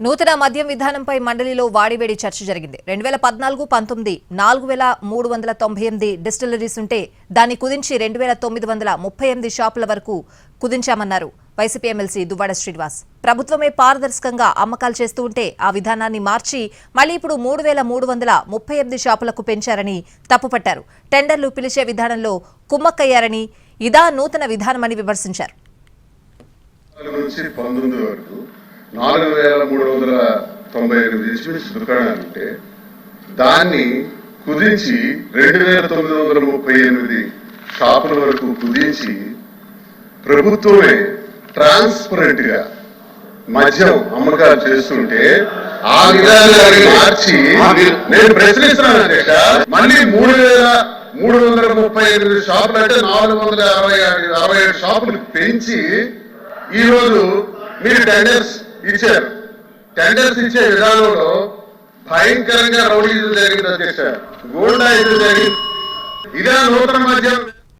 నూతన మద్యం విధానంపై మండలిలో వాడివేడి చర్చ జరిగింది. 2014-19 4398 డిస్టిలరీస్ ఉంటే దాన్ని కుదించి 2938 షాపుల వరకు కుదించామన్నారు వైసీపీ ఎమ్మెల్సీ దువ్వాడ శ్రీనివాస్. ప్రభుత్వమే పారదర్శకంగా అమ్మకాలు చేస్తూ ఉంటే ఆ విధానాన్ని మార్చి మళ్లీ ఇప్పుడు 3338 షాపులకు పెంచారని తప్పుపట్టారు. టెండర్లు పిలిచే విధానంలో కుమ్మక్కయ్యారని ఇదా నూతన విధానమని విమర్శించారు. 4398 డిస్ట్రిబ్యూషన్ దుకాణాలు ఉంటే దాన్ని కుదించి 2938 షాపుల వరకు కుదించి ప్రభుత్వమే ట్రాన్స్పరెంట్ గా మద్యం అమ్మకాలు చేస్తుంటే ఆ విధానాన్ని మార్చి నేను ప్రశ్నిస్తున్నాను అధ్యక్ష. మళ్ళీ 3338 షాపులు అంటే 467 షాపులు పెంచి ఈ రోజు మీరు టెండర్స్ ఇచ్చారు. టెండర్స్ ఇచ్చే విధానంలో భయంకరంగా రౌడీజం జరిగింది అధ్యక్ష, గూండాయిజం జరిగింది. ఇదే నూతన మద్యం